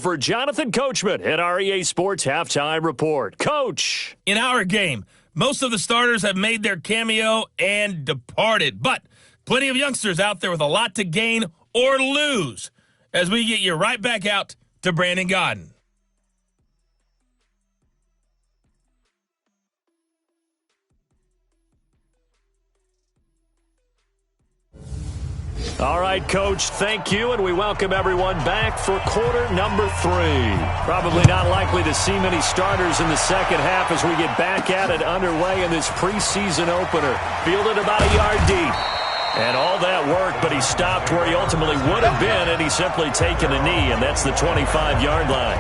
for Jonathan Coachman at our EA Sports Halftime Report. Coach! In our game, most of the starters have made their cameo and departed, but plenty of youngsters out there with a lot to gain or lose as we get you right back out to Brandon Godden. All right, Coach, thank you, and we welcome everyone back for quarter number 3. Probably not likely to see many starters in the second half as we get back at it underway in this preseason opener. Fielded about a yard deep. And all that work, but he stopped where he ultimately would have been, and he's simply taken a knee, and that's the 25-yard line.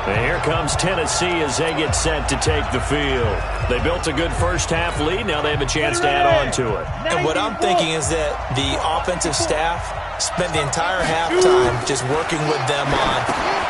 And here comes Tennessee as they get set to take the field. They built a good first-half lead. Now they have a chance to add on to it. And what I'm thinking is that the offensive staff spent the entire halftime just working with them on,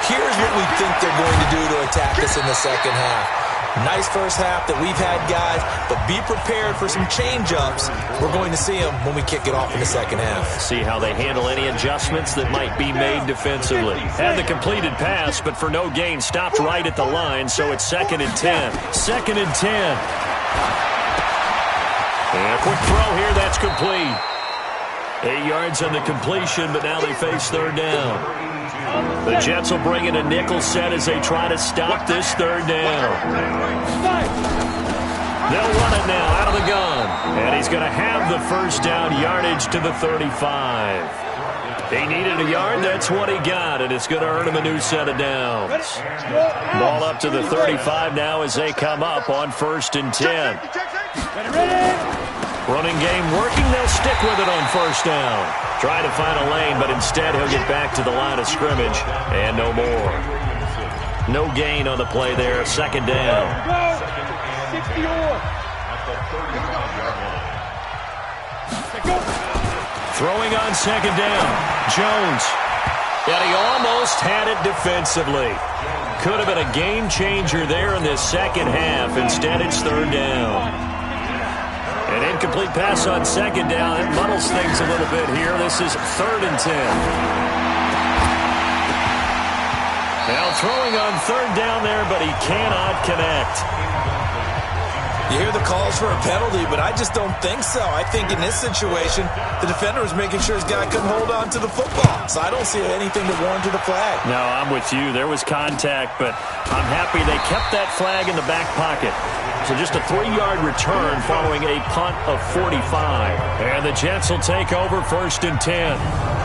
here's what we think they're going to do to attack us in the second half. Nice first half that we've had, guys, but be prepared for some change-ups. We're going to see them when we kick it off in the second half. See how they handle any adjustments that might be made defensively. Had the completed pass, but for no gain, stopped right at the line, so it's 2nd and 10. 2nd and 10. And a quick throw here, that's complete. 8 yards on the completion, but now they face third down. The Jets will bring in a nickel set as they try to stop this third down. They'll run it now out of the gun. And he's going to have the first down yardage to the 35. He needed a yard. That's what he got, and it's going to earn him a new set of downs. Ball up to the 35 now as they come up on 1st and 10. Running game working. They'll stick with it on first down. Try to find a lane, but instead he'll get back to the line of scrimmage and no more. No gain on the play there. 2nd down. Throwing on 2nd down. Jones. And he almost had it defensively. Could have been a game changer there in this second half. Instead, it's 3rd down. An incomplete pass on 2nd down. It muddles things a little bit here. This is 3rd and 10. Now throwing on 3rd down there, but he cannot connect. You hear the calls for a penalty, but I just don't think so. I think in this situation, the defender was making sure his guy couldn't hold on to the football. So I don't see anything that warranted a flag. No, I'm with you. There was contact, but I'm happy they kept that flag in the back pocket. So just a 3-yard return following a punt of 45. And the Jets will take over 1st and 10.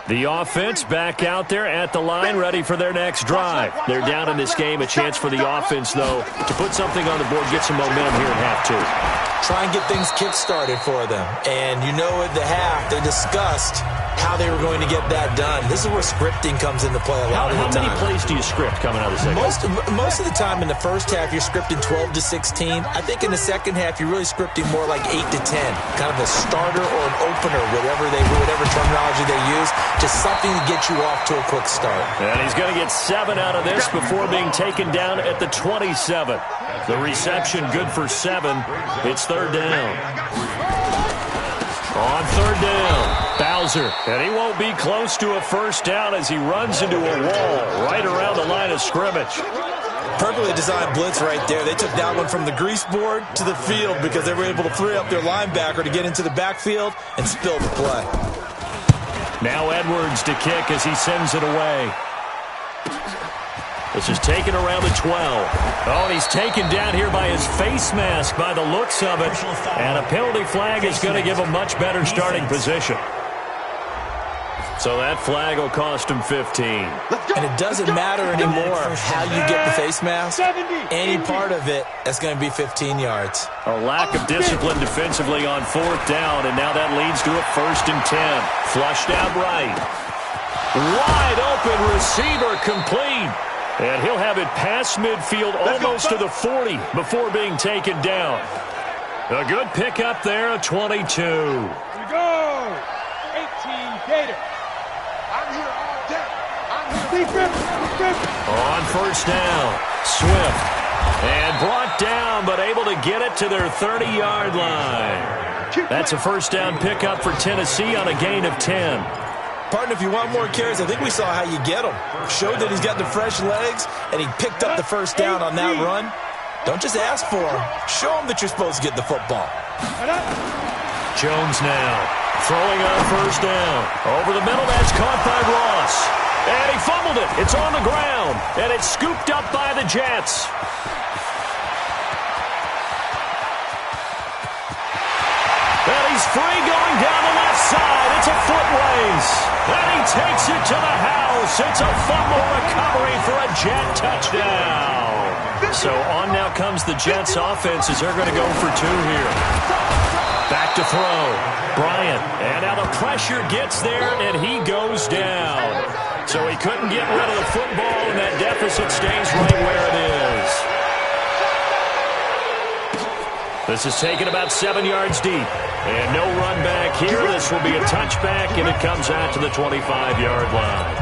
The offense back out there at the line, ready for their next drive. They're down in this game. A chance for the offense, though, to put something on the board, get some momentum here at half two. Try and get things kick-started for them. And you know at the half, they discussed how they were going to get that done. This is where scripting comes into play a lot of the time. How many plays do you script coming out of the second half? Most of the time in the first half, you're scripting 12 to 16. I think in the second half, you're really scripting more like 8 to 10. Kind of a starter or an opener, whatever terminology they use. Just something to get you off to a quick start. And he's going to get 7 out of this before being taken down at the 27. The reception good for 7. It's third down. On third down, Bowser. And he won't be close to a first down as he runs into a wall right around the line of scrimmage. Perfectly designed blitz right there. They took that one from the grease board to the field because they were able to free up their linebacker to get into the backfield and spill the play. Now Edwards to kick as he sends it away. This is taken around the 12. Oh, and he's taken down here by his face mask by the looks of it. And a penalty flag is going to give a much better starting position. So that flag will cost him 15. And it doesn't matter anymore how you get the face mask. Any part of it, that's going to be 15 yards. A lack of discipline defensively on fourth down, and now that leads to a 1st and 10. Flushed out right. Wide open receiver complete. And he'll have it past midfield almost to the 40 before being taken down. A good pickup there, a 22. Here we go. 18 Gator. I'm here all day. I'm here. Defense. On first down, Swift. And brought down, but able to get it to their 30-yard line. That's a first down pickup for Tennessee on a gain of 10. Partner, if you want more carries, I think we saw how you get him. Showed that he's got the fresh legs, and he picked up the first down on that run. Don't just ask for him. Show him that you're supposed to get the football. Jones now throwing on first down. Over the middle, that's caught by Ross. And he fumbled it. It's on the ground. And it's scooped up by the Jets. And he's free going down the left side. It's a foot race. And he takes it to the house. It's a fumble recovery for a Jet touchdown. So on now comes the Jets offense as they're going to go for 2 here. Back to throw. Bryant. And now the pressure gets there, and he goes down. So he couldn't get rid of the football, and that deficit stays right where it is. This is taken about 7 yards deep. And no run back here. This will be a touchback, and it comes out to the 25-yard line.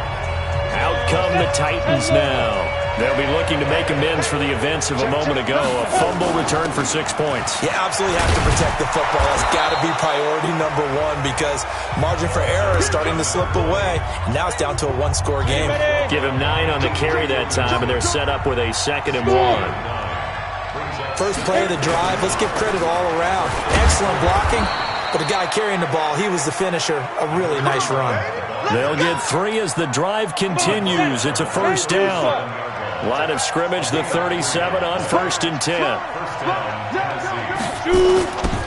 Out come the Titans now. They'll be looking to make amends for the events of a moment ago. A fumble return for 6 points. You absolutely have to protect the football. That's got to be priority number 1 because margin for error is starting to slip away. Now it's down to a 1-score game. Give him 9 on the carry that time, and they're set up with a 2nd and 1. First play of the drive, let's give credit all around. Excellent blocking, but the guy carrying the ball, he was the finisher. A really nice run. They'll get 3 as the drive continues. It's a first down. Line of scrimmage, the 37 on 1st and 10.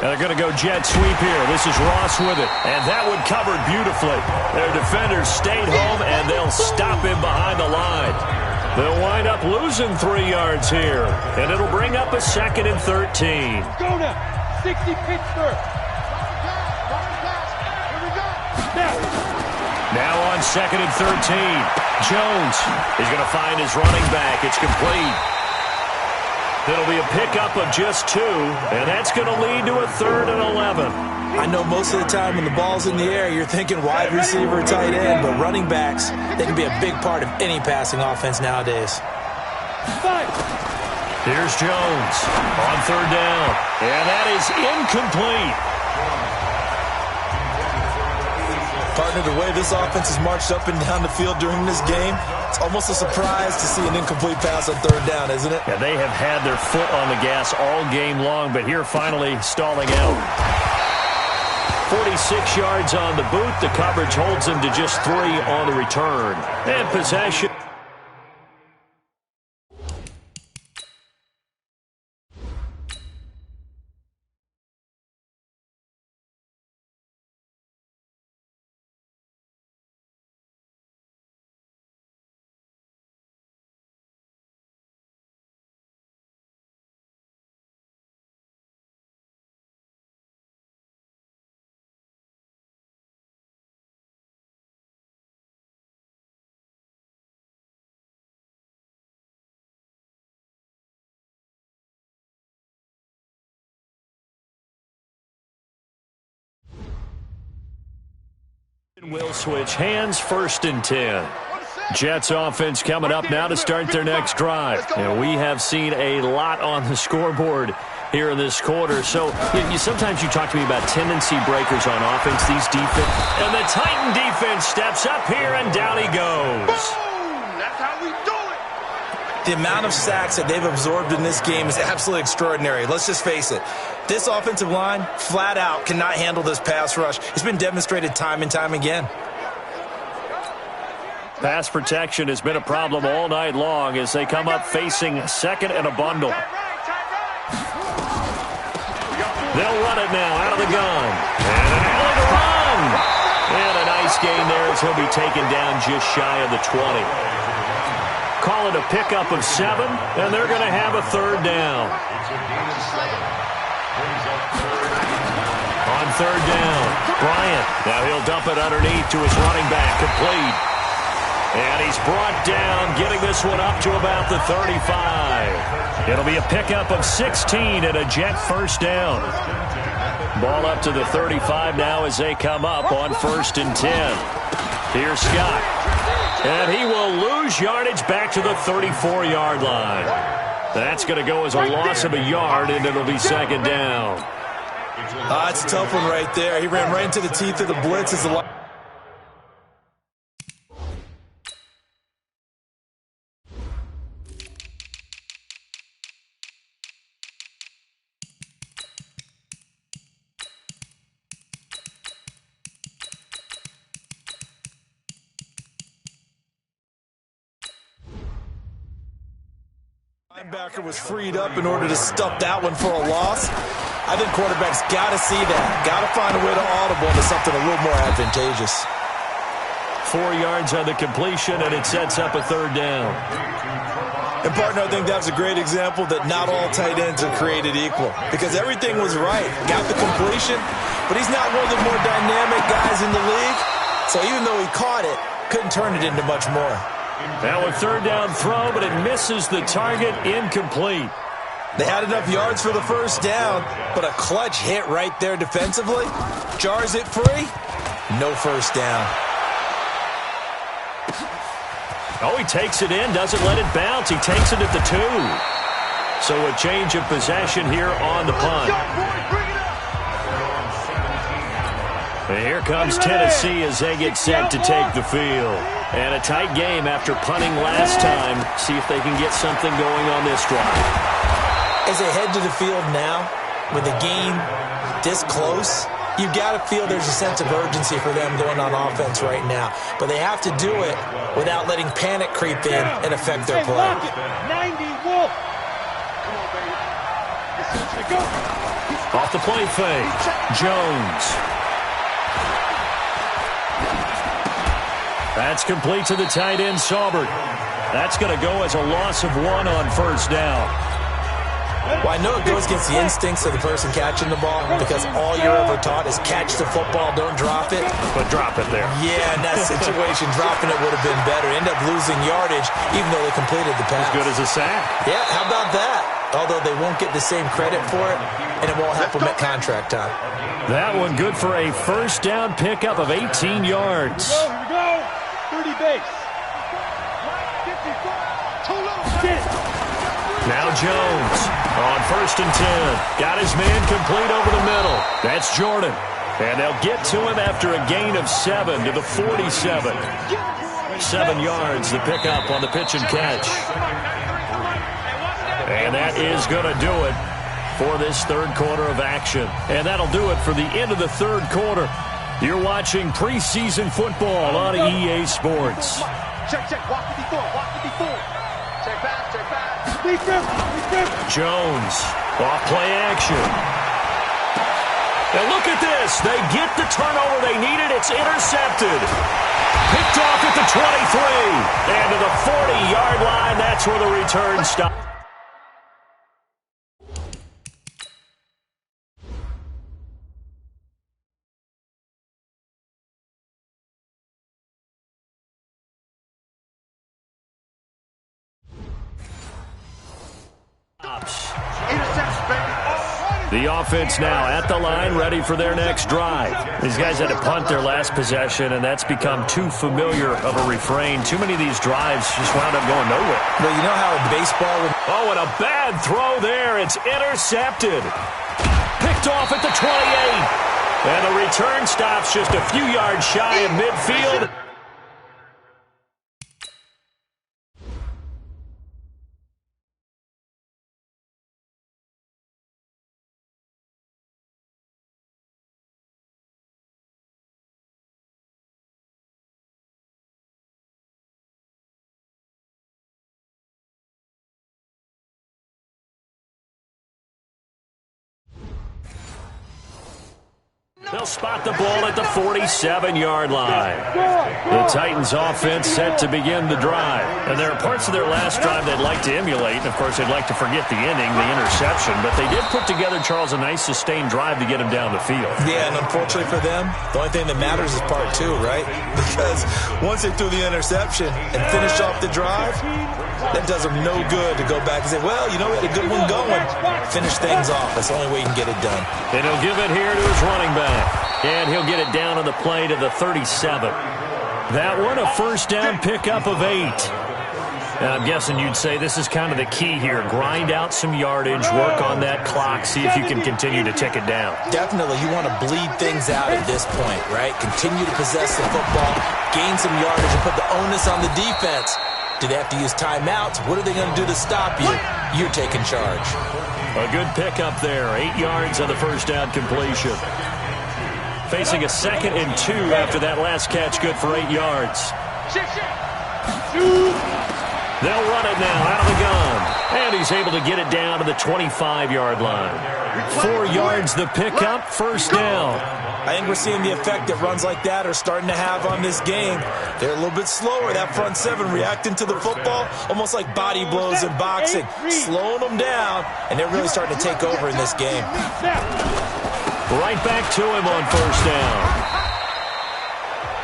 And they're going to go jet sweep here. This is Ross with it. And that one covered beautifully. Their defenders stayed home, and they'll stop him behind the line. They'll wind up losing 3 yards here. And it'll bring up a 2nd and 13. Go now. 60 Pittsburgh. Here we go. Now on 2nd and 13. Jones is going to find his running back. It's complete. It'll be a pickup of just 2, and that's going to lead to a 3rd and 11. I know most of the time when the ball's in the air, you're thinking wide receiver, tight end, but running backs, they can be a big part of any passing offense nowadays. Here's Jones on 3rd down, and that is incomplete. Partner, the way this offense has marched up and down the field during this game, it's almost a surprise to see an incomplete pass on 3rd down, isn't it? Yeah, they have had their foot on the gas all game long, but here finally stalling out. 46 yards on the boot. The coverage holds them to just 3 on the return. And possession. Will switch hands, 1st and 10. Jets offense coming up now to start their next drive. And we have seen a lot on the scoreboard here in this quarter. So sometimes you talk to me about tendency breakers on offense, these defense. And the Titan defense steps up here, and down he goes. Boom! That's how we do it. The amount of sacks that they've absorbed in this game is absolutely extraordinary. Let's just face it. This offensive line, flat out, cannot handle this pass rush. It's been demonstrated time and time again. Pass protection has been a problem all night long as they come up facing 2nd and a bundle. They'll run it now out of the gun. And an alley to run. And a nice gain there as he'll be taken down just shy of the 20. Call it a pickup of 7, and they're going to have a 3rd down. On 3rd down, Bryant. Now he'll dump it underneath to his running back, complete. And he's brought down, getting this one up to about the 35. It'll be a pickup of 16 and a Jet 1st down. Ball up to the 35 now as they come up on 1st and 10. Here's Scott. And he will lose yardage back to the 34-yard line. That's going to go as a loss of a yard, and it'll be 2nd down. It's a tough one right there. He ran right into the teeth of the blitz as the linebacker was freed up in order to stuff that one for a loss. I think quarterbacks got to see that. Got to find a way to audible into something a little more advantageous. 4 yards on the completion, and it sets up a 3rd down. And, partner, I think that was a great example that not all tight ends are created equal. Because everything was right. Got the completion, but he's not one of the more dynamic guys in the league. So even though he caught it, couldn't turn it into much more. Now a 3rd down throw, but it misses the target, incomplete. They had enough yards for the 1st down, but a clutch hit right there defensively. Jars it free, no 1st down. Oh, he takes it in, doesn't let it bounce. He takes it at the 2. So a change of possession here on the punt. And here comes Tennessee as they get set to take the field. And a tight game after punting last time. See if they can get something going on this drive. As they head to the field now, with the game this close, you got to feel there's a sense of urgency for them going on offense right now. But they have to do it without letting panic creep in and affect their play. 90 Wolf. Come on, baby. Go. Off the play fake, Jones. That's complete to the tight end, Saubert. That's going to go as a loss of 1 on 1st down. Well, I know it goes against the instincts of the person catching the ball because all you're ever taught is catch the football, don't drop it. But drop it there. Yeah, in that situation, dropping it would have been better. End up losing yardage even though they completed the pass. As good as a sack. Yeah, how about that? Although they won't get the same credit for it, and it won't help them at contract time. That one good for a 1st down pickup of 18 yards. Here we go. 30 base. 54. Too little. Get it. Now Jones on 1st and 10. Got his man complete over the middle. That's Jordan. And they'll get to him after a gain of 7 to the 47. 7 yards, the pickup on the pitch and catch. And that is going to do it for this 3rd quarter of action. And that'll do it for the end of the 3rd quarter. You're watching preseason football on EA Sports. Check, check. Walk 54. Walk 54. Check back. Check back. Defense. Jones, off play action. And look at this. They get the turnover they needed. It's intercepted. Picked off at the 23. And to the 40-yard line, that's where the return stops. The offense now at the line, ready for their next drive. These guys had to punt their last possession, and that's become too familiar of a refrain. Too many of these drives just wound up going nowhere. Well, you know how in baseball... Oh, and a bad throw there. It's intercepted. Picked off at the 28. And the return stops just a few yards shy of midfield. They'll spot the ball at the 47-yard line. The Titans offense set to begin the drive. And there are parts of their last drive they'd like to emulate. And, of course, they'd like to forget the inning, the interception. But they did put together, Charles, a nice sustained drive to get him down the field. Yeah, and unfortunately for them, the only thing that matters is part two, right? Because once they threw the interception and finished off the drive, that does them no good to go back and say, well, you know, we had a good one going. Finish things off. That's the only way you can get it done. And he'll give it here to his running back. And he'll get it down on the play to the 37. That one, a first down pickup of 8. And I'm guessing you'd say this is kind of the key here. Grind out some yardage, work on that clock, see if you can continue to tick it down. Definitely. You want to bleed things out at this point, right? Continue to possess the football, gain some yardage, and put the onus on the defense. Do they have to use timeouts? What are they going to do to stop you? You're taking charge. A good pickup there. 8 yards on the first down completion. Facing a 2nd and 2 after that last catch, good for 8 yards. They'll run it now out of the gun. And he's able to get it down to the 25-yard line. 4 yards the pickup, first down. I think we're seeing the effect that runs like that are starting to have on this game. They're a little bit slower, that front seven, reacting to the football, almost like body blows in boxing, slowing them down, and they're really starting to take over in this game. Right back to him on first down.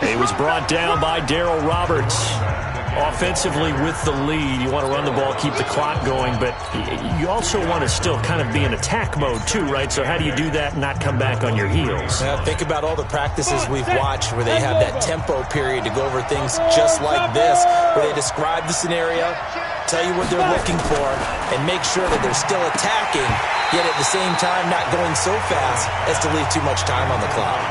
He was brought down by Darryl Roberts. Offensively with the lead, you want to run the ball, keep the clock going, but you also want to still kind of be in attack mode too, right? So how do you do that and not come back on your heels? Think about all the practices we've watched where they have that tempo period to go over things just like this, where they describe the scenario, tell you what they're looking for, and make sure that they're still attacking, yet at the same time not going so fast as to leave too much time on the clock.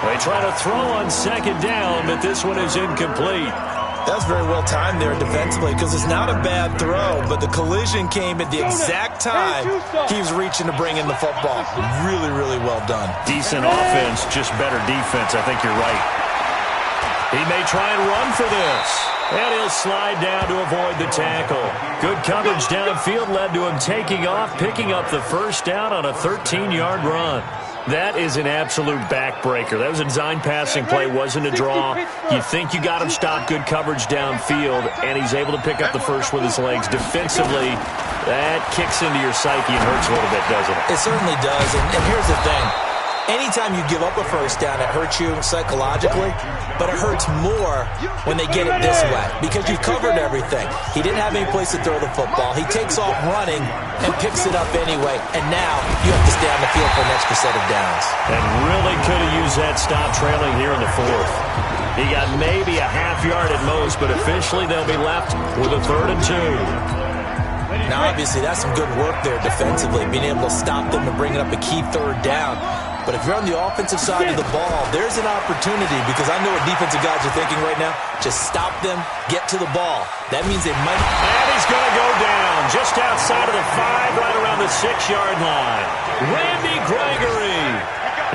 They try to throw on second down, but this one is incomplete. That's very well timed there defensively because it's not a bad throw, but the collision came at the exact time he was reaching to bring in the football. Really, really well done. Decent offense, just better defense. I think you're right. He may try and run for this. And he'll slide down to avoid the tackle. Good coverage downfield led to him taking off, picking up the first down on a 13-yard run. That is an absolute backbreaker. That was a design passing play, wasn't a draw. You think you got him stopped, good coverage downfield, and he's able to pick up the first with his legs. Defensively, that kicks into your psyche and hurts a little bit, doesn't it? It certainly does, and here's the thing. Anytime you give up a first down, it hurts you psychologically, but it hurts more when they get it this way because you've covered everything. He didn't have any place to throw the football. He takes off running and picks it up anyway, and now you have to stay on the field for an extra set of downs. And really could have used that stop trailing here in the fourth. He got maybe a half yard at most, but officially they'll be left with a 3rd and 2. Now, obviously, that's some good work there defensively, being able to stop them and bring it up a key 3rd down. But if you're on the offensive side of the ball, there's an opportunity because I know what defensive guys are thinking right now. Just stop them, get to the ball. That means they might. And he's going to go down just outside of the 5, right around the 6-yard line. Randy Gregory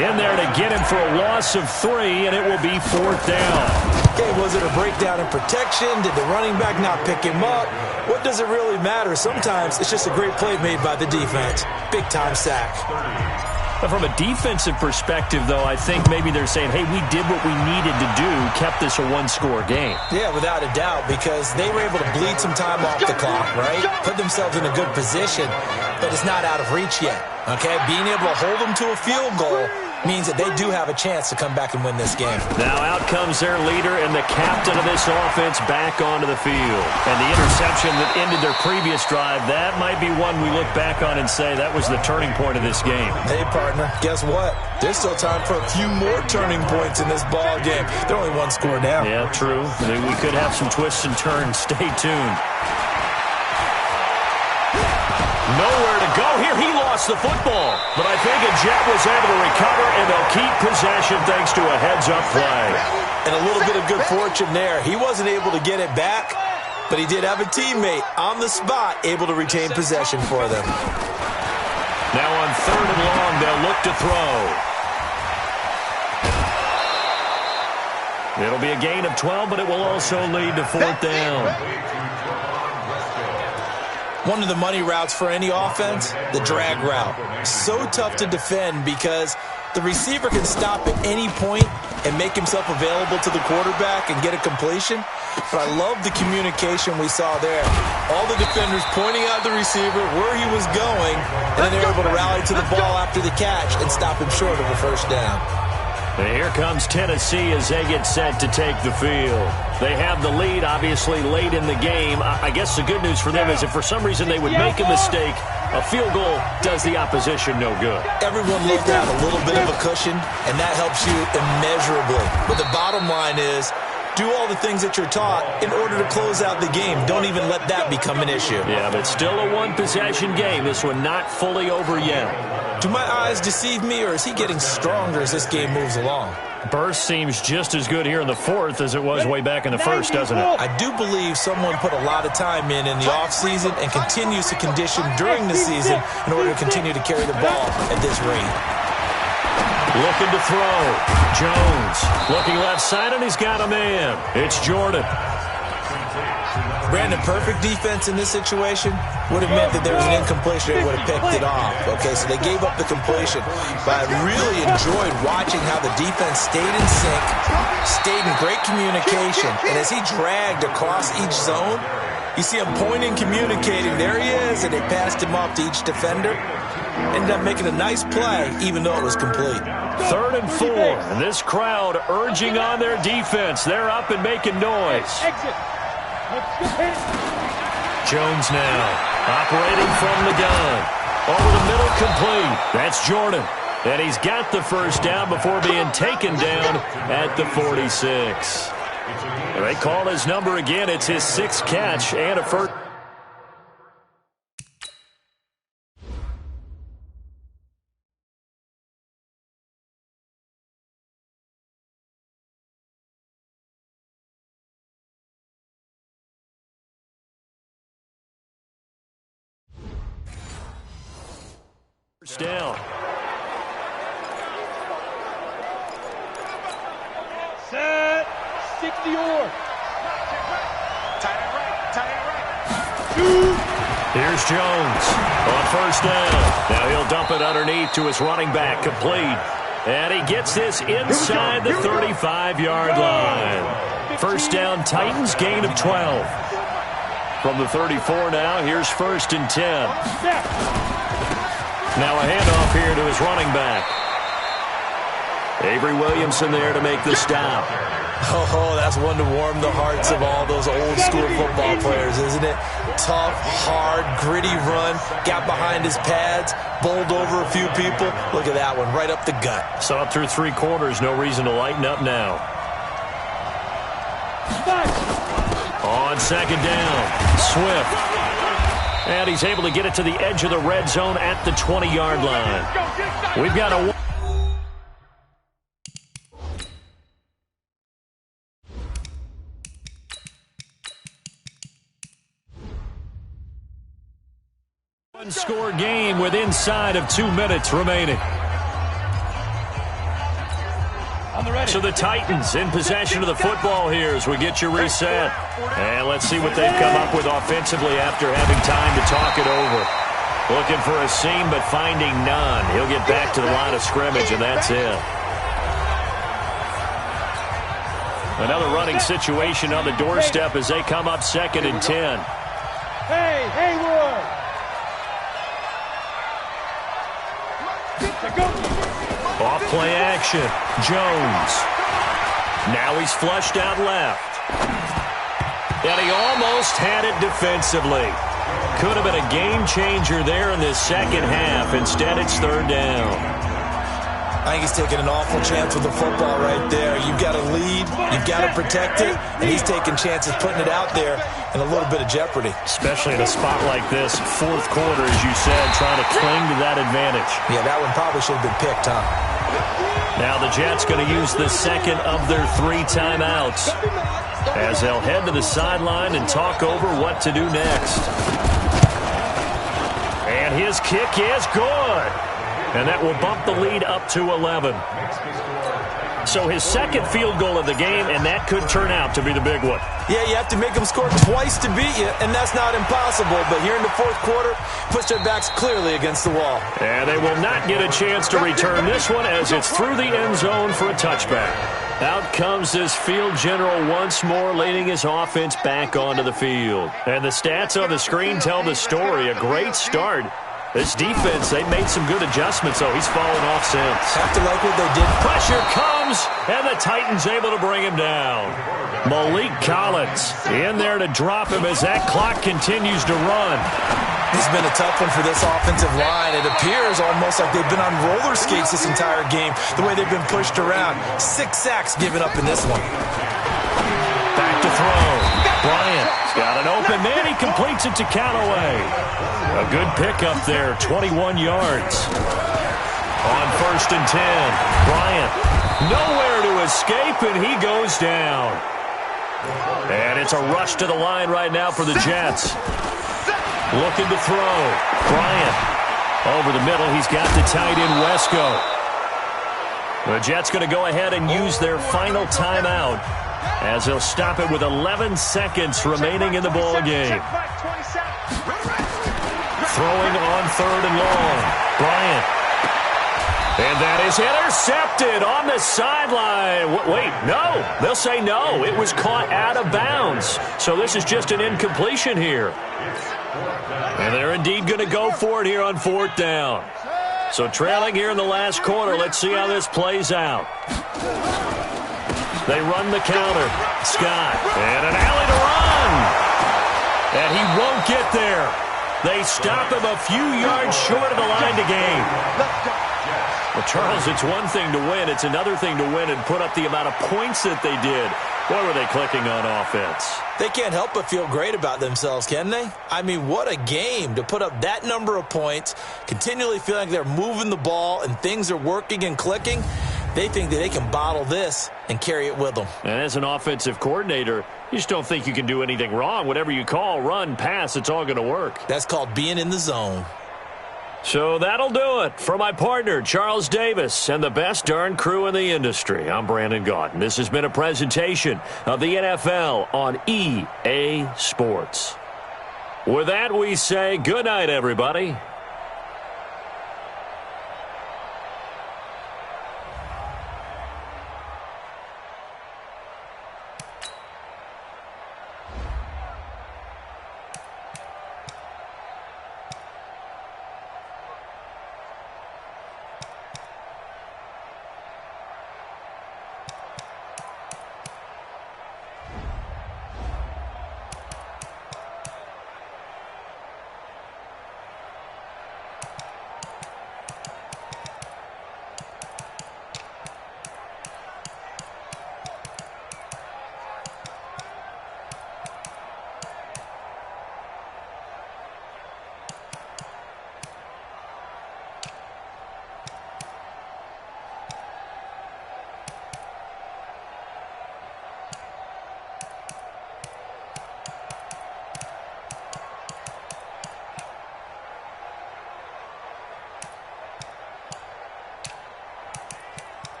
in there to get him for a loss of 3, and it will be 4th down. Okay, was it a breakdown in protection? Did the running back not pick him up? What does it really matter? Sometimes it's just a great play made by the defense. Big-time sack. From a defensive perspective, though, I think maybe they're saying, hey, we did what we needed to do, kept this a one-score game. Yeah, without a doubt, because they were able to bleed some time off the clock, right? Put themselves in a good position, but it's not out of reach yet, okay? Being able to hold them to a field goal means that they do have a chance to come back and win this game. Now out comes their leader and the captain of this offense back onto the field. And the interception that ended their previous drive, that might be one we look back on and say that was the turning point of this game. Hey, partner, guess what? There's still time for a few more turning points in this ball game. They're only one score down. Yeah, true. I mean, we could have some twists and turns. Stay tuned. Nowhere to go here. He lost the football. But I think a Jet was able to recover, and they'll keep possession thanks to a heads-up play. And a little bit of good fortune there. He wasn't able to get it back, but he did have a teammate on the spot able to retain possession for them. Now on 3rd and long, they'll look to throw. It'll be a gain of 12, but it will also lead to 4th down. One of the money routes for any offense, the drag route. So tough to defend because the receiver can stop at any point and make himself available to the quarterback and get a completion. But I love the communication we saw there. All the defenders pointing out the receiver where he was going, and then they were able to rally to the ball after the catch and stop him short of a 1st down. And here comes Tennessee as they get set to take the field. They have the lead, obviously, late in the game. I guess the good news for them is if for some reason they would make a mistake, a field goal does the opposition no good. Everyone loves to have a little bit of a cushion, and that helps you immeasurably. But the bottom line is, do all the things that you're taught in order to close out the game. Don't even let that become an issue. Yeah, but still a one-possession game. This one not fully over yet. Do my eyes deceive me, or is he getting stronger as this game moves along? Burst seems just as good here in the 4th as it was way back in the 1st, doesn't it? I do believe someone put a lot of time in the offseason and continues to condition during the season in order to continue to carry the ball at this rate. Looking to throw. Jones looking left side, and he's got a man. It's Jordan. Brandon, perfect defense in this situation would have meant that there was an incompletion. They would have picked it off. Okay, so they gave up the completion. But I really enjoyed watching how the defense stayed in sync, stayed in great communication. And as he dragged across each zone, you see him pointing, communicating. There he is, and they passed him off to each defender. Ended up making a nice play, even though it was complete. 3rd and 4, and this crowd urging on their defense. They're up and making noise. Jones now operating from the gun. Over the middle, complete. That's Jordan. And he's got the 1st down before being taken down at the 46. They call his number again. It's his 6th catch and a 1st. Down. Set. 60 or. Tight end right. Here's Jones on 1st down. Now he'll dump it underneath to his running back, complete. And he gets this inside the 35-yard line. 1st down, Titans, gain of 12. From the 34 now, here's 1st and 10. Now a handoff here to his running back. Avery Williamson there to make the stop. Oh, that's one to warm the hearts of all those old-school football players, isn't it? Tough, hard, gritty run, got behind his pads, bowled over a few people. Look at that one, right up the gut. Saw it through 3 quarters, no reason to lighten up now. On 2nd down, Swift. And he's able to get it to the edge of the red zone at the 20-yard line. We've got a one-score game with inside of 2 minutes remaining. So the Titans in possession of the football here as we get your reset. And let's see what they've come up with offensively after having time to talk it over. Looking for a seam, but finding none. He'll get back to the line of scrimmage, and that's it. Another running situation on the doorstep as they come up 2nd and 10. Hey, Haywood. Off play action. Jones. Now he's flushed out left. And he almost had it defensively. Could have been a game changer there in this second half. Instead, it's third down. I think he's taking an awful chance with the football right there. You've got to lead, you've got to protect it, and he's taking chances putting it out there in a little bit of jeopardy. Especially in a spot like this, fourth quarter, as you said, trying to cling to that advantage. Yeah, that one probably should have been picked, huh? Now the Jets going to use the second of their 3 timeouts as they'll head to the sideline and talk over what to do next. And his kick is good. And that will bump the lead up to 11. So his second field goal of the game, and that could turn out to be the big one. Yeah, you have to make them score twice to beat you, and that's not impossible. But here in the fourth quarter, push their backs clearly against the wall. And they will not get a chance to return this one as it's through the end zone for a touchback. Out comes this field general once more, leading his offense back onto the field. And the stats on the screen tell the story. A great start. This defense, they've made some good adjustments, though. He's fallen off since. Have to like what they did. Pressure comes, and the Titans able to bring him down. Malik Collins in there to drop him as that clock continues to run. It's been a tough one for this offensive line. It appears almost like they've been on roller skates this entire game, the way they've been pushed around. 6 sacks given up in this one. Back to throw. Bryant's got an open man. He completes it to Callaway. A good pickup there, 21 yards. On 1st and 10, Bryant nowhere to escape, and he goes down. And it's a rush to the line right now for the Jets. Looking to throw. Bryant over the middle. He's got the tight end Wesco. The Jets going to go ahead and use their final timeout as they'll stop it with 11 seconds remaining in the ball game. Throwing on 3rd and long. Bryant. And that is intercepted on the sideline. Wait, no. They'll say no. It was caught out of bounds. So this is just an incompletion here. And they're indeed going to go for it here on 4th down. So trailing here in the last quarter. Let's see how this plays out. They run the counter. Scott. And an alley to run. And he won't get there. They stop him a few yards short of the line to gain. Well, Charles, it's one thing to win. It's another thing to win and put up the amount of points that they did. Boy, were they clicking on offense. They can't help but feel great about themselves, can they? I mean, what a game to put up that number of points, continually feeling like they're moving the ball and things are working and clicking. They think that they can bottle this and carry it with them. And as an offensive coordinator, you just don't think you can do anything wrong. Whatever you call, run, pass, it's all going to work. That's called being in the zone. So that'll do it for my partner, Charles Davis, and the best darn crew in the industry. I'm Brandon Gaudin. This has been a presentation of the NFL on EA Sports. With that, we say good night, everybody.